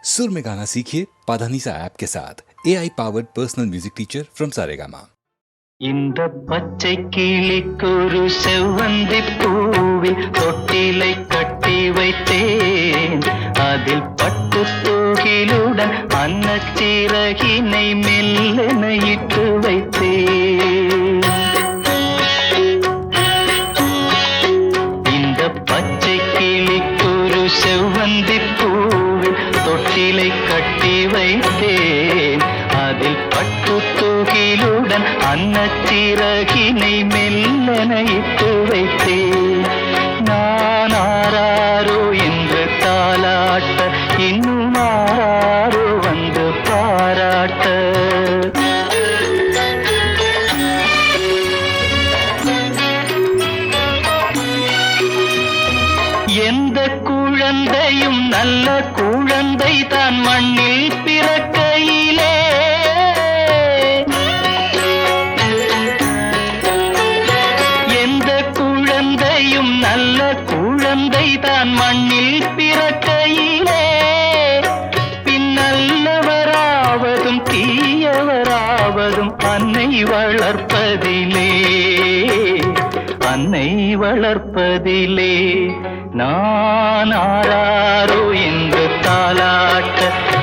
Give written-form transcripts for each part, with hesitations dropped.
सुर में गाना सीखिए पाधानीसा ऐप के साथ AI powered personal music teacher from Saregama. இந்த பச்சை கிளிக்கொரு செவ்வந்தி பூவில் தொட்டிலை கட்டி வைத்தேன். அதில் பட்டு தூகிலுடன் அன்னச்சிறகினை மெல்லென இட்டு வைத்தேன். இந்த பச்சை கிளிக்கொரு செவ்வந்தி பூவில் தொட்டிலை கட்டி வைத்தேன். அதில் பட்டு தூகிலுடன் அன்னச்சிறகினை மெல்லென இட்டு வைத்தேன். நான் ஆராரோ என்று தாலாட்ட, இன்னும் ஆராரோ வந்து பாராட்ட. எந்த குழந்தையும் நல்ல குழந்தை தான் மண்ணில் பிறக்கையிலே. எந்த குழந்தையும் நல்ல குழந்தை தான் மண்ணில் பிறக்கையிலே. பின்னல்லவராவதும் தீயவராவதும் அன்னை வளர்ப்பதிலே, அன்னை வளர்ப்பதிலே. நான் ஆராரோ என்று தாலாட்ட,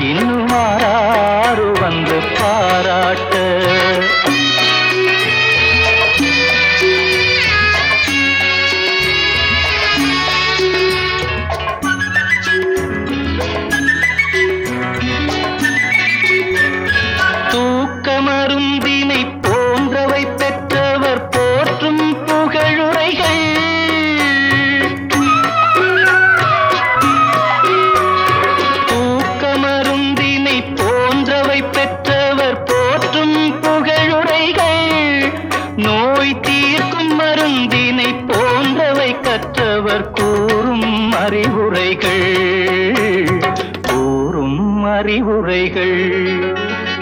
இன்னும் ஆராரோ வந்து பாராட்ட. தூக்கமருந்தினை போன்றவை பெற்றவர் போற்றும் புகழுரைகள். தூக்கமருந்தினை போன்றவை பெற்றவர் போற்றும் புகழுரைகள். நோய் தீர்க்கும் மருந்தினை போன்றவை கற்றவர் கூறும் அறிவுரைகள், கூறும் அறிவுரைகள்.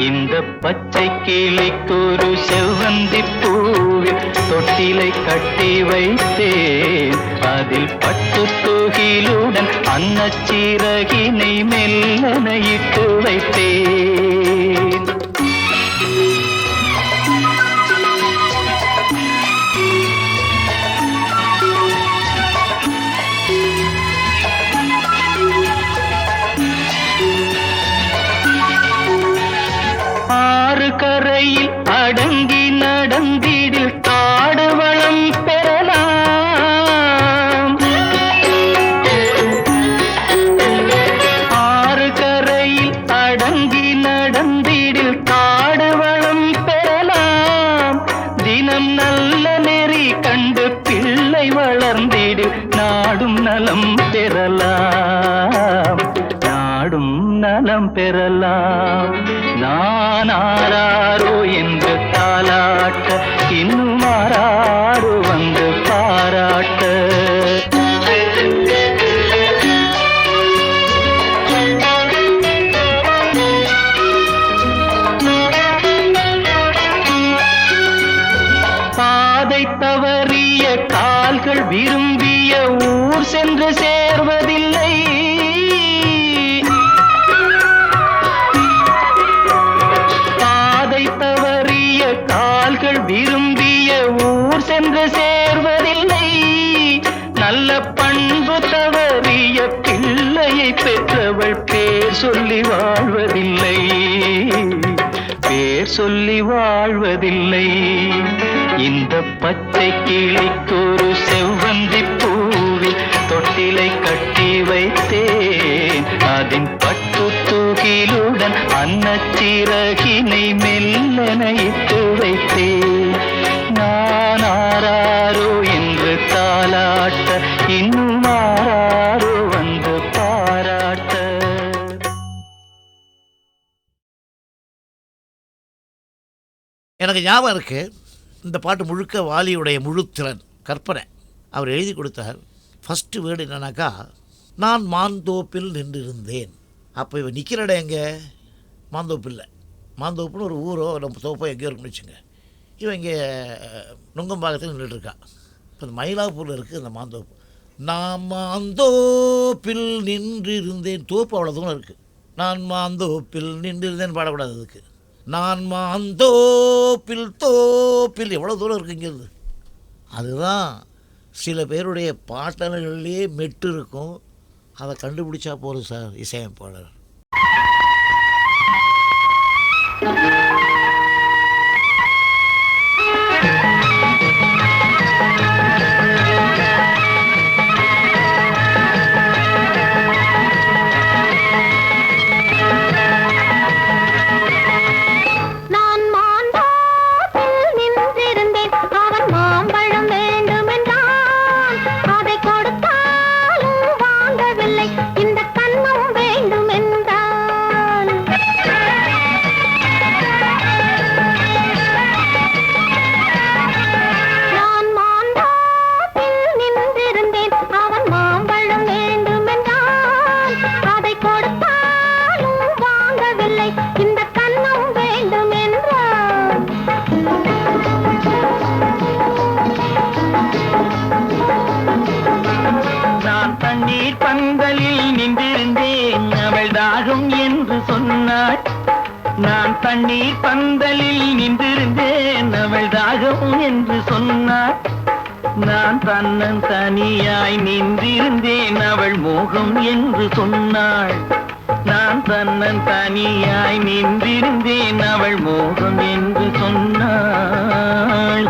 இந்த பச்சை கிளிக்கொரு செவ்வந்தி பூவில் தொட்டிலை கட்டி வைத்தேன். அதில் பட்டு தூகிலுடன் அன்னச்சிறகினை மெல்லென இட்டு வைத்தேன். ஆறு கரையில் அடங்கி நடந்திடில் காடு வளம் பெறலாம். ஆறு கரையில் அடங்கி நடந்திடில் காடு வளம் பெறலாம். தினம் நல்ல நெறி கண்டு பிள்ளை வளர்ந்திடில் நாடும் நலம் பெறலாம், நாடும் நலம் பெறலாம். நான் ஆராரோ என்று தாலாட்ட, இன்னும் ஆராரோ வந்து பாராட்ட. பாதை தவறிய கால்கள் விரும்பிய ஊர் சென்று சேர்வதில்லை. தவறிய கால்கள் விரும்பிய ஊர் சென்று சேர்வதில்லை. நல்ல பண்பு தவறிய பிள்ளையை பெற்றவள் பேர் சொல்லி வாழ்வதில்லை, பேர் சொல்லி வாழ்வதில்லை. இந்த பச்சை கிளிக்கொரு செவ்வந்தி பூவில் தொட்டிலை கட்டி வைத்தேன். அதன் பட்டு தூகிலுடன் அன்னச்சிறகினை மெல்லென இட்டு வைத்தேன். நான் ஆராரோ என்று தாலாட்ட, இன்னும் ஆராரோ வந்து பாராட்ட. எனக்கு ஞாபகம் இருக்கு, இந்த பாட்டு முழுக்க வாலியுடைய முழுத்திறன் கற்பனை. அவர் எழுதி கொடுத்தார். ஃபஸ்ட்டு வேர்டு என்னன்னாக்கா, நான் மாந்தோப்பில் நின்றிருந்தேன். அப்போ இவன் நிற்கிற இடம் எங்கே? மாந்தோப்பு இல்லை, மாந்தோப்புன்னு ஒரு ஊரோ நம்ம தோப்போ எங்கேயோ இருக்குன்னு வச்சுங்க. இவன் இங்கே நுங்கம்பாக்கத்தில் நின்றுட்டுருக்கா. இப்போ இந்த மயிலாப்பூரில் இருக்குது இந்த மாந்தோப்பு. நான் மாந்தோப்பில் நின்றிருந்தேன். தோப்பு அவ்வளோ தூரம் இருக்குது. நான் மாந்தோப்பில் நின்றிருந்தேன் பாடக்கூடாது. அதுக்கு நான் மாந்தோப்பில் தோப்பில் எவ்வளோ தூரம் இருக்குங்கிறது. அதுதான் சில பேருடைய பாட்டல்கள்லேயே மெட்டு இருக்கும். அதை கண்டுபிடிச்சா போதும் சார் இசையமைப்பாளர். நான் தண்ணீர் பந்தலில் நின்றிருந்தேன் அவள் தாகம் என்று சொன்னாள். நான் தன்னன் தனியாய் நின்றிருந்தேன் அவள் மோகம் என்று சொன்னாள். நான் தன்னன் தனியாய் நின்றிருந்தேன் அவள் மோகம் என்று சொன்னாள்.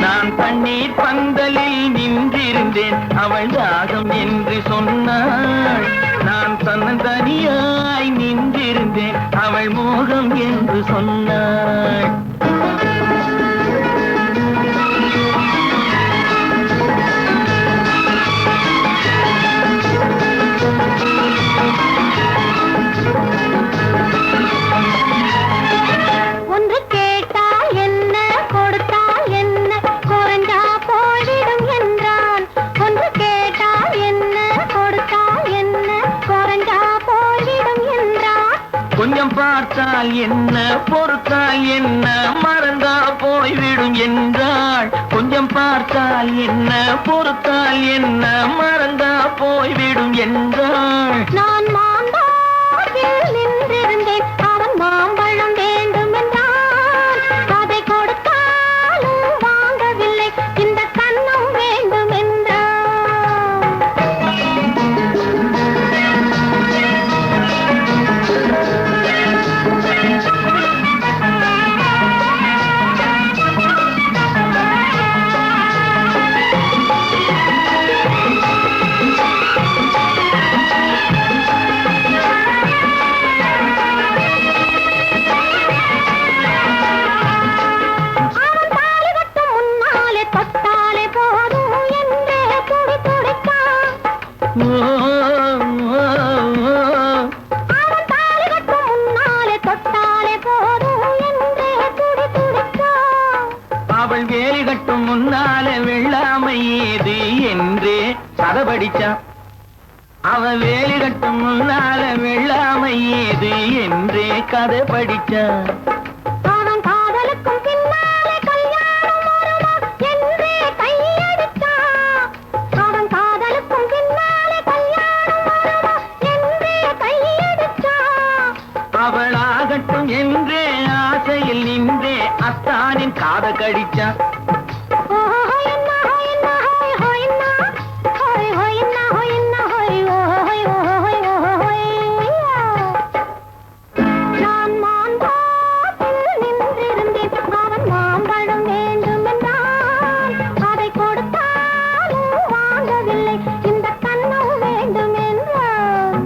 நான் தண்ணீர் பந்தலில் நின்றிருந்தேன் அவள் தாகம் என்று சொன்னாள். நான் தன்னன் தனியாய் நின்றிருந்தேன் அவள் மோகம் என்று சொன்னாள். கொஞ்சம் பார்த்தால் என்ன பொறுத்தால் என்ன மறந்தா போய்விடும் என்றாள். கொஞ்சம் பார்த்தால் என்ன பொறுத்தால் என்ன மறந்தா போய்விடும் என்றாள். நான் மாம்பழத்தில் நின்றிருந்தேன் அவன் மாம்பழம் வேண்டும் என்றான். அதை கொடுத்தாலும் வாங்கவில்லை இந்த கண்ணம் வேண்டும் என்றான். அவள் வேலி கட்டும் முன்னாலே வெள்ளாமை ஏது என்றே கதை படிச்சான். அவள் வேலி கட்டும் முன்னாலே வெள்ளாமை ஏது என்றே கதை படிச்சான். அவன் காதலுக்கும் பின்னாலே கல்யாணம் வருமா என்றே கையடித்தான். அவன் காதலுக்கும் பின்னாலே கல்யாணம் வருமா என்றே கையடித்தான். அவளாகட்டும் என்றே ஆசையில் நின்றே அத்தானின் காத கடிச்சான். நான் மாம்பழத்தில் நின்றிருந்தேன் அவன் மாம்பழம் வேண்டும் என்றான். அதை கொடுத்தாலும் வாங்கவில்லை இந்த கண்ணம் வேண்டும் என்றான்.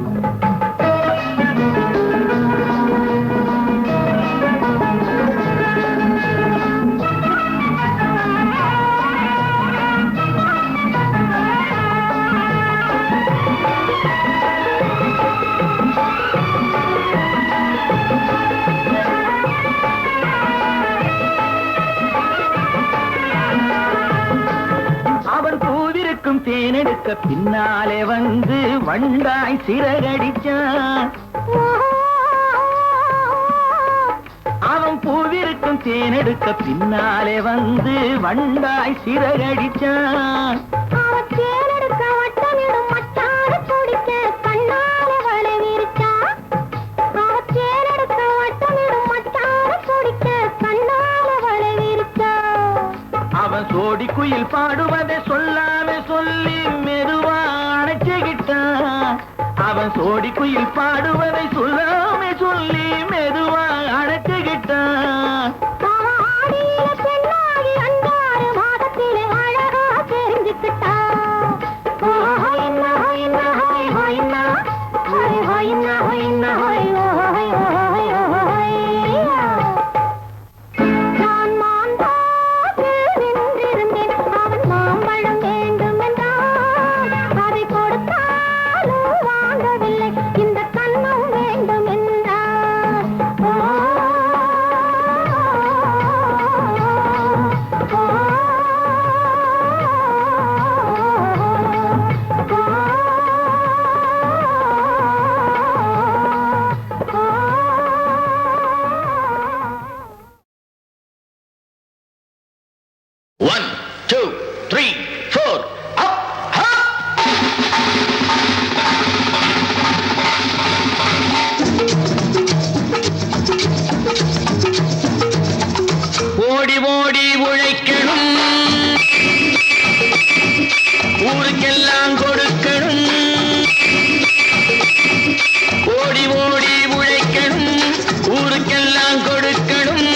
அவன் பூவிருக்கும் தேனெடுக்க பின்னாலே வந்து வண்டாய் சிறகடிச்சான். அவன் பூவிருக்கும் தேனெடுக்க பின்னாலே வந்து வண்டாய் சிறகடிச்சான். அவன் தேனெடுக்க வட்டமிடும் மட்டாடு பிடிக்க கண்ணாலே வலை விரிச்சான். குயில் பாடுவதை சொல்லாம சொல்லி மெதுவா அணைச்சுக்கிட்டான். அவன் சோடி குயில் பாடுவதை சொல்லாம சொல்லி மெதுவா அணைச்சுக்கிட்டான். ஆடியில பெண்ணாகி அன்றாறு மாதத்திலே அழகா தெரிஞ்சுக்கிட்டா. ஹொய்னா ஹொய்னா ஹொய் ஹொய்னா ஹொய் ஹொய்னா ஹொய்னா ஹொய் ஹொய் ஹொய் ஹொய்யா. நான் மாந்தோப்பில் நின்றிருந்தேன். அவன் மாம்பழம் வேண்டும் என்றான். அதை கொடுத்தாலும் வாங்கவில்லை. இந்த கன்னம் வேண்டும் என்றான். One, two, three, four, up, up. ஓடி ஓடி உழைக்கணும், ஊருக்கெல்லாம் கொடுக்கணும். ஓடி ஓடி உழைக்கணும், ஊருக்கெல்லாம் கொடுக்கணும்.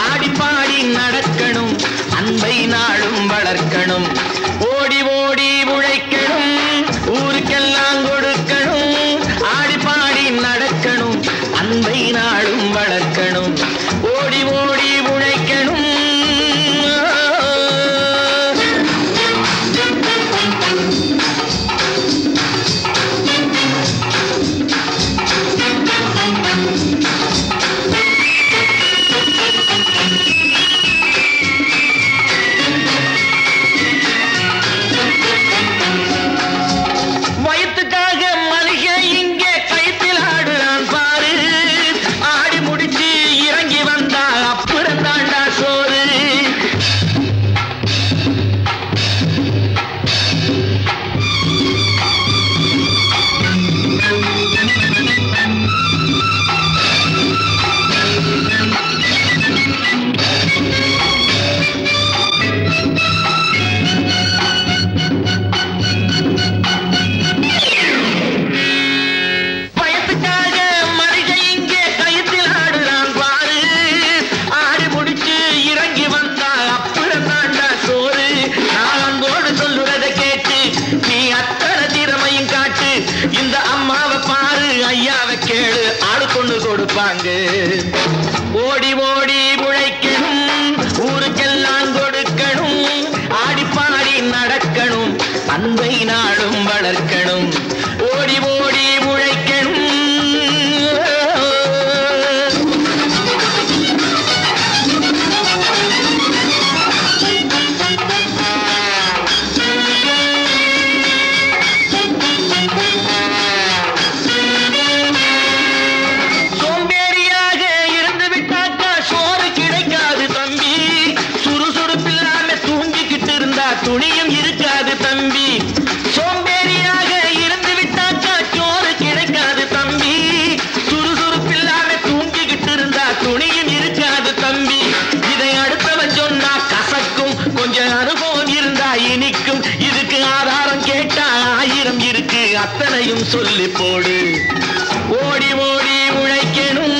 ஆடி பாடி நடக்கணும், அன்பை நாளும் வளர்க்கணும். ஓடி ஓடி உழைக்கணும், ஊருக்கெல்லாம் கொடுக்கணும். ஆடி பாடி நடக்கணும், அன்பை நாளும் வளர்க்கணும். ஓடி ஓடி உழைக்கணும். வயிற்றுக்காக மனுஷ இங்கே கைத்தில் ஆடுறான் பாரு. ஆடி முடிச்சு இறங்கி வந்தா அப்புறம் தாண்டா சோறு. வயசுக்காக மனுஷ இங்கே கைத்தில் ஆடுறான் பாரு. ஆடி முடிச்சு இறங்கி வந்தா அப்புறம் தாண்டா சோறு. நான் அன்போடு சொல்லுறதை கேட்டு நீ அத்தனை திறமையும் காட்டு. இந்த அம்மாவை பாரு, ஐயாவை கேளு, ஆடு கொண்டு கொடுப்பாங்க. ஓடி ஓடி உழைக்கணும், ஊருக்கெல்லாம் கொடுக்கணும். ஆடி பாடி நடக்கணும், அன்பை நாளும் வளர்க்கணும். ஓடி ஓடி உழைக்கணும். சோம்பேறியாக இருந்து விட்டாக்கா சோறு கிடைக்காது தம்பி. சுறுசுறுப்பில்லாம தூங்கிக்கிட்டு இருந்தா துணியும் இருக்காது தம்பி. சோம்பேறியாக இருந்து விட்டாக்கா சோறு கிடைக்காது தம்பி. சுறுசுறுப்பில்லாம தூங்கிக்கிட்டு இருந்தா துணியும் இருக்காது தம்பி. இதை அடுத்தவன் சொன்னா கசக்கும், கொஞ்சம் அனுபவம் இருந்தா இனிக்கும். இதுக்கு ஆதாரம் கேட்டா 1000 இருக்கு, அத்தனையும் சொல்லி போடு. ஓடி ஓடி உழைக்கணும்.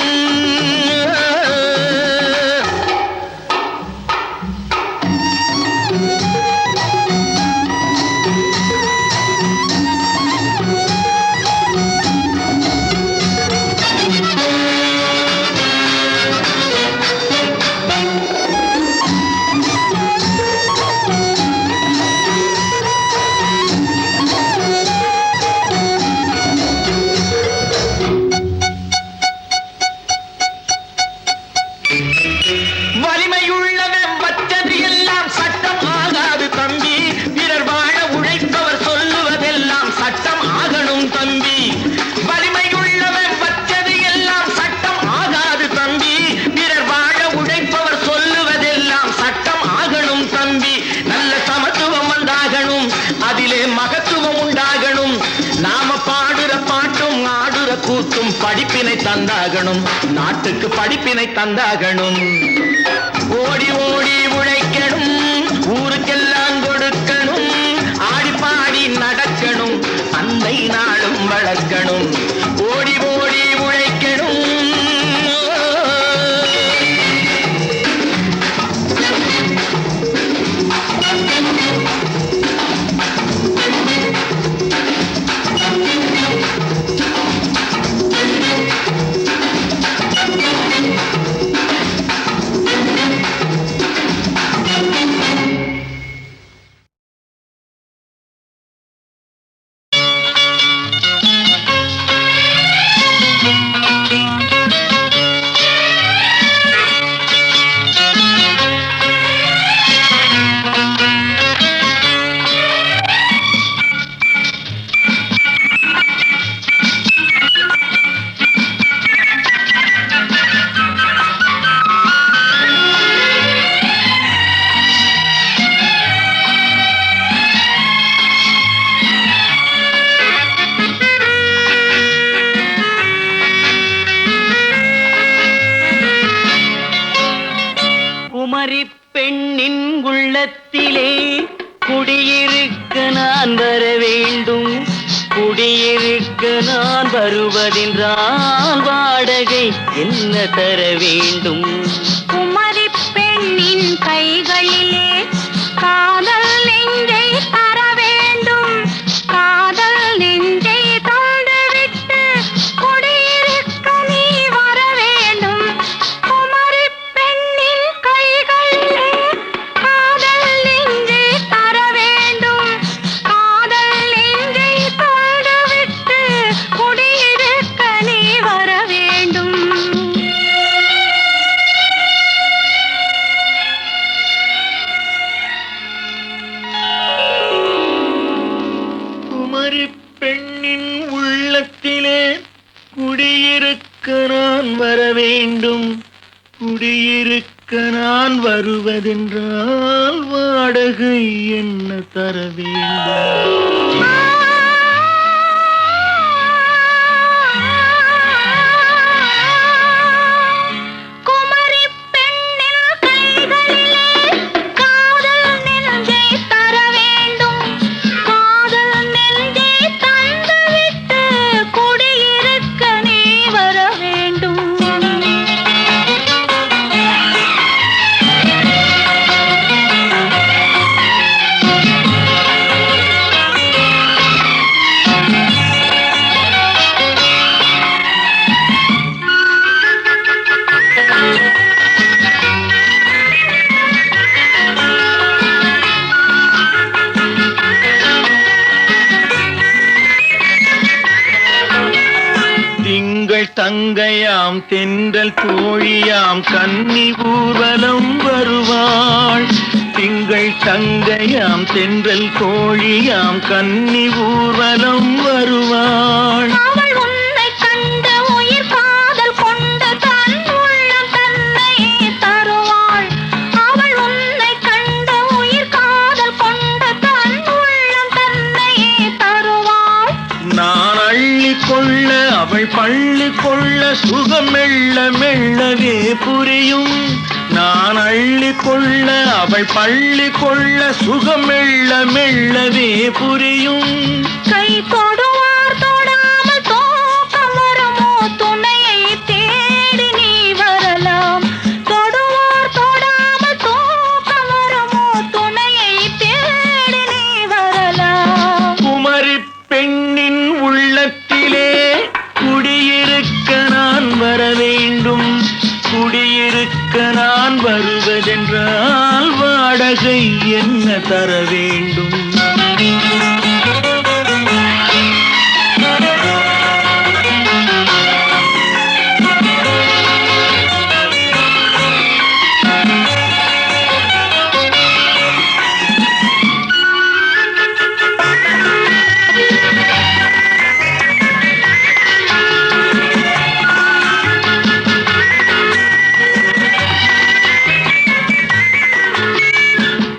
வலிமையுள்ளவன் வச்சது எல்லாம் சட்டம் ஆகாது தம்பி. பிறர் வாழ உழைப்பவர் சொல்லுவதெல்லாம் சட்டம் ஆகணும் தம்பி. வலிமையுள்ளவன் வச்சது எல்லாம் சட்டம் ஆகாது தம்பி. பிறர் வாழ உழைப்பவர் சொல்லுவதெல்லாம் சட்டம் ஆகணும் தம்பி. நல்ல சமத்துவம் உண்டாகணும், அதிலே மகத்துவம் உண்டாகணும். நாம பாடுற பாட்டும் ஆடுற கூத்தும் படிப்பினை தந்தாகணும், நாட்டுக்கு படிப்பினை தந்தாகணும். ஓடி ஓடி உழைக்கணும், ஊருக்கெல்லாம் வருவதென்றால் வாடகை என்ன தர வேண்டும்? குமரி பெண்ணின் கைகளிலே காதல் நெஞ்சை தர வேண்டும். காதல் நெஞ்சை தந்துவிட்டு குடியிருக்க நீ வர வேண்டும். குமரி பெண்ணின் கைகளிலே காதல் நெஞ்சை தர வேண்டும். காதல் நெஞ்சை தந்துவிட்டு குடியிருக்க நீ வர வேண்டும். குமரி பெண்ணின் உள்ளத்திலே குடியிருக்க நான் வர வேண்டும். குடியிருக்க நான் வருவதென்றால் வாடகை என்ன தர வேண்டும்? குமரி பெண்ணின் கைகளிலே காதல் நெஞ்சை தர வேண்டும். காதல் நெஞ்சை தந்துவிட்டு குடியிருக்க நீ வர வேண்டும். திங்கள் தங்கையாம் தென்றல் தோழியாம் கன்னி ஊர்வலம் வருவாள். திங்கள் தங்கையாம் தென்றல் தோழியாம் கன்னி ஊர்வலம் வருவாள். அவள் உன்னை கண்டு உயிர் காதல் கொண்டு தன் உள்ளம் தன்னையே தருவாள். அவள் உன்னை கண்டு உயிர் காதல் கொண்டு தன் உள்ளம் தன்னையே தருவாள். நான் அள்ளி கொள்ள அவள் பள்ளி கொள்ள சுகம் மெல்ல மெல்லவே புரியும். நான் அள்ளி கொள்ள அவள் பள்ளி கொள்ள சுகம் மெல்ல மெல்லவே புரியும். கை தொடுவார் தொடாமல் தூக்கம் வருமோ? துணையை தேடி நீ வரலாம். தொடுவார் தொடாமல் தூக்கம் வருமோ? துணையை தேடி நீ வரலாம். குமரி பெண்ணின் உள்ளத்திலே குடியிருக்க நான் வர வேண்டும். குடியிருக்க நான் வருவதென்றால் வாடகை என்ன தர வேண்டும்?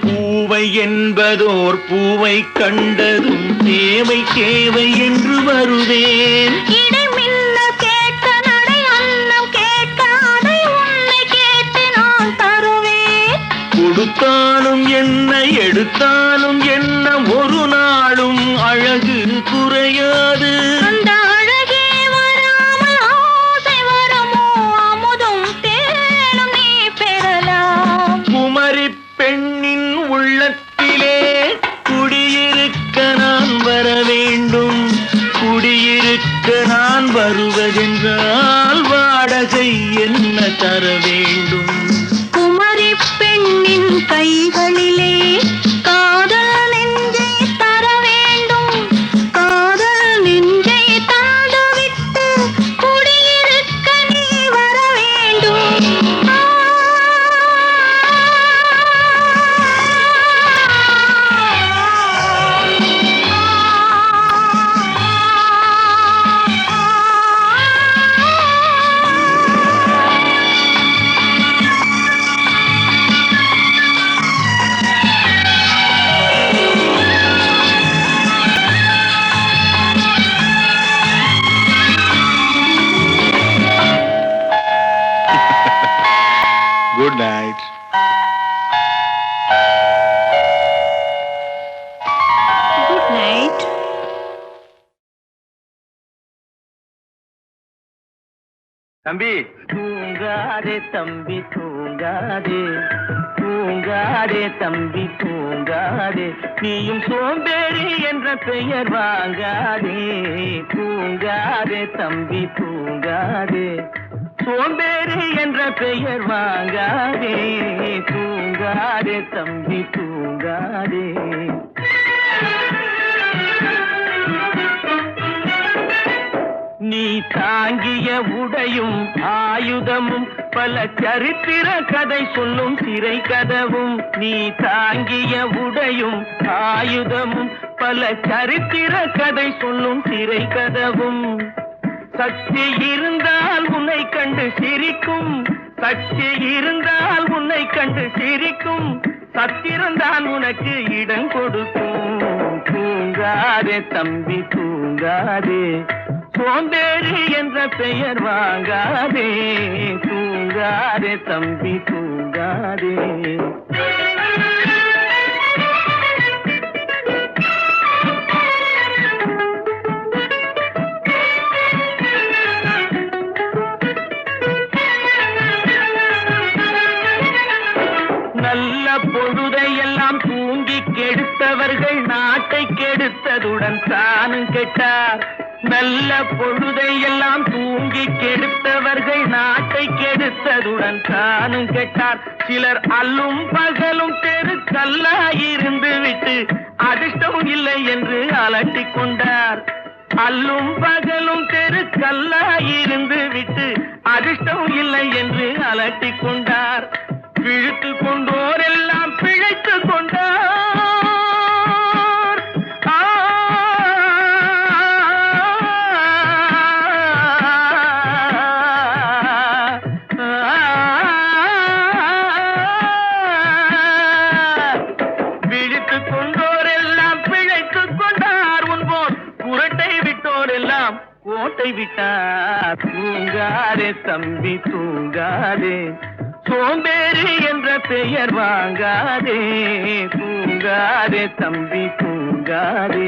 பூவை என்பதோர் பூவை கண்டதும் தேவை தேவை என்று வருவேன். இடைமில்ல கேட்க நடை அன்னம் கேட்க அதை உன்னை கேட்டு நான் தருவேன். கொடுத்தாலும் என்ன எடுத்தாலும் என்ன ஒரு நாளும் அழகு குறையாது. அந்த அழகே வராமல் ஆசை வருமோ? அமுதும் தேனும் நீ பெறலாம். குமரி பெண்ணின் உள்ளத்திலே குடியிருக்க நான் வர வேண்டும். குடியிருக்க நான் வருவதென்றால் வாடகை என்ன தர வேண்டும்? குமரி பெண்ணின் கைகளிலே காதல் நெஞ்சை தர வேண்டும். காதல் நெஞ்சை தந்துவிட்டு குடியிருக்க நீ வர வேண்டும். தம்பி தூங்காதே தம்பி தூங்காதே, தூங்காதே தம்பி தூங்காதே, நீயும் சோம்பேறி என்ற பெயர் வாங்காதே. தூங்காதே தம்பி தூங்காதே, சோம்பேறி என்ற பெயர் வாங்காதே. தூங்காதே தம்பி தூங்காதே. நீ தாங்கிய உடையும் ஆயுதமும் பல சரித்திர கதை சொல்லும் சிறை கதவும். நீ தாங்கிய உடையும் ஆயுதமும் பல சரித்திர கதை சொல்லும் சிறை கதவும். சக்தி இருந்தால் உன்னை கண்டு சிரிக்கும், சக்தி இருந்தால் உன்னை கண்டு சிரிக்கும், சத்திரந்தான் உனக்கு இடம் கொடுக்கும். தூங்காதே தம்பி தூங்காதே, சோம்பேறி என்ற பெயர் வாங்காதே. தூங்காதே தம்பி தூங்காதே. நல்ல பொழுதையெல்லாம் தூங்கி கெடுத்தவர்கள் நாட்டை கெடுத்ததுடன் தானும் கெட்டார். நல்ல பொழுதையெல்லாம் தூங்கி கெடுத்தவர்கள் நாட்டை கெடுத்ததுடன் தானும் கெட்டார். சிலர் அல்லும் பகலும் தெருக்கல்லாயிருந்து விட்டு அதிர்ஷ்டம் இல்லை என்று அலட்டிக் கொண்டார். அல்லும் பகலும் தெருக்கல்லாயிருந்து விட்டு அதிர்ஷ்டம் இல்லை என்று அலட்டிக் கொண்டார். பிழைத்து கொண்டோரெல்லாம் பிழைத்து கொண்டார். பிழைத்து கொண்டோரெல்லாம் பிழைத்து கொண்டார். உன்போர் குரட்டை விட்டோரெல்லாம் கோட்டை விட்டார். தூங்காதே தம்பி தூங்காதே, சோம்பேறி என்ற பெயர் வாங்காதே. தூங்காதே தம்பி தூங்காதே.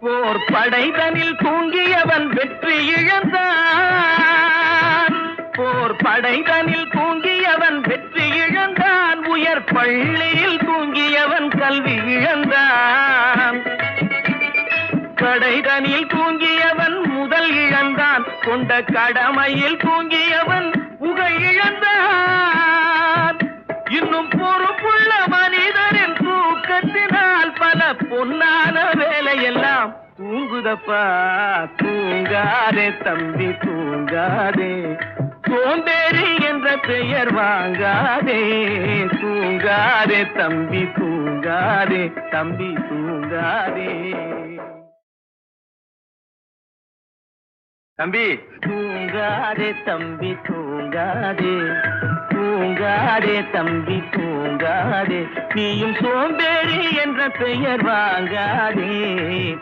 போர் படைதனில் தூங்கியவன் வெற்றி இழந்தான். போர் படைதனில் தூங்கியவன் வெற்றி இழந்தான். உயர் பள்ளியில் தூங்கியவன் கல்வி இழந்தான். கடைதனில் தூங்கியவன் முதல் இழந்தான். கொண்ட கடமையில் தூங்கியவன் புகழ் இழந்தான். இன்னும் பொறுப்புள்ள மனிதரின் தூக்கத்தினால் பல பொன்னான வேலையெல்லாம் தூங்குதப்பா. தூங்காதே தம்பி தூங்காதே, சோம்பேறி என்ற பெயர் வாங்காதே. தூங்காதே தம்பி தூங்காதே, தம்பி தூங்காதே. தம்பி தூங்காதே தம்பி தூங்காதே, தூங்காதே தம்பி தூங்காதே, நீயும் சோம்பேறி என்ற பெயர் வாங்காதே.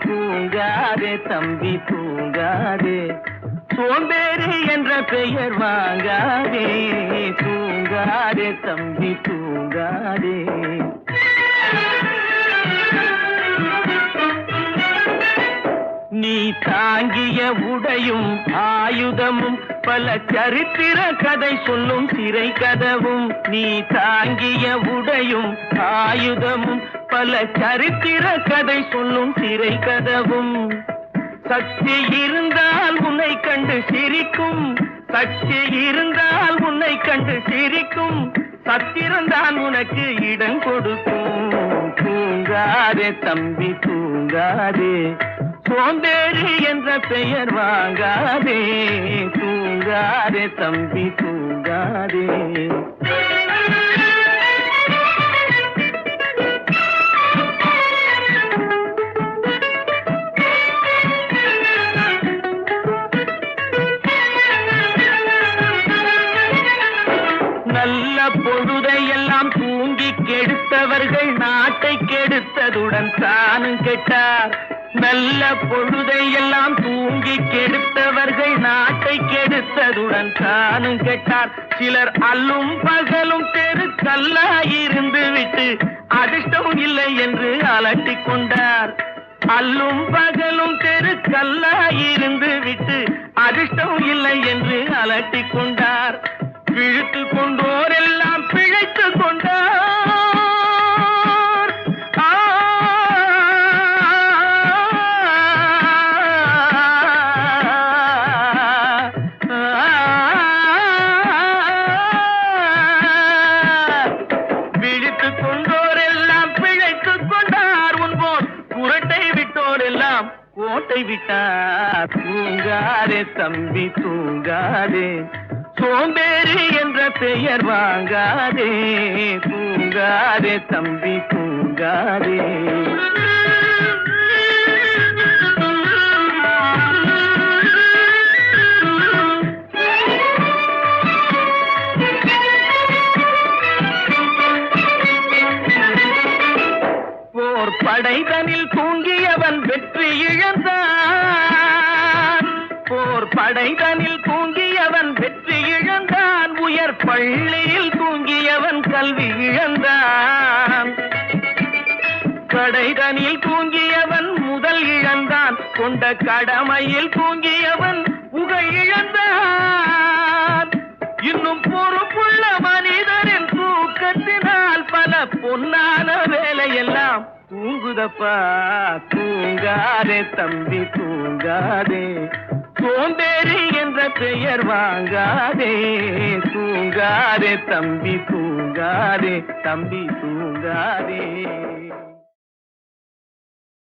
தூங்காதே தம்பி தூங்காதே, சோம்பேறி என்ற பெயர் வாங்காதே. தூங்காதே தம்பி தூங்காதே. நீ தாங்கிய உடையும் ஆயுதமும் பல சரித்திர கதை சொல்லும் சிறை கதவும். நீ தாங்கிய உடையும் ஆயுதமும் பல சரித்திர கதை சொல்லும் சிறை கதவும். சக்தி இருந்தால் உன்னை கண்டு சிரிக்கும், சக்தி இருந்தால் உன்னை கண்டு சிரிக்கும், சத்திரந்தான் உனக்கு இடம் கொடுக்கும். தூங்காதே தம்பி தூங்காதே, சோம்பேறி என்ற பெயர் வாங்காதே. தூங்காதே தம்பி தூங்காதே. நல்ல பொழுதையெல்லாம் தூங்கி கெடுத்தவர்கள் நாட்டை கெடுத்ததுடன் தானும் கெட்டார். நல்ல பொழுதை எல்லாம் தூங்கி கெடுத்தவர்கள் நாட்டை கெடுத்ததுடன் தானும் கெட்டார். சிலர் அல்லும் பகலும் தெருக்கல்லாயிருந்து விட்டு அதிர்ஷ்டம் இல்லை என்று அலட்டிக் கொண்டார். அல்லும் பகலும் தெருக்கல்லாயிருந்து விட்டு அதிர்ஷ்டம் இல்லை என்று அலட்டிக் கொண்டார். பிழைத்து கொண்டோரெல்லாம் பிழைத்து கொண்டார். விழித்து கொண்டோரெல்லாம் பிழைத்து கொண்டார். உன்போர் குரட்டை விட்டோரெல்லாம் கோட்டை விட்டார். தூங்காதே தம்பி தூங்காதே, சோம்பேறி என்ற பெயர் வாங்காதே. தூங்காதே தம்பி தூங்காதே. போர் படைதனில் தூங்கியவன் வெற்றி இழந்தான். போர் படைதனில் தூங்கியவன் வெற்றி இழந்தான். உயர் பள்ளியில் தூங்கியவன் கல்வி இழந்தான். கடைதனில் தூங்கியவன் முதல் இழந்தான். கொண்ட கடமையில் தூங்கியவன் புகழ் இழந்தான். இன்னும் பொறுப்புள்ள மனிதரின் தூக்கத்தினால் பல பொன்னான வேலையெல்லாம் தூங்குதப்பா. தூங்காதே தம்பி தூங்காதே, சோம்பேறி என்ற பெயர் வாங்காதே. தூங்காதே தம்பி தூங்காதே, தம்பி தூங்காதே.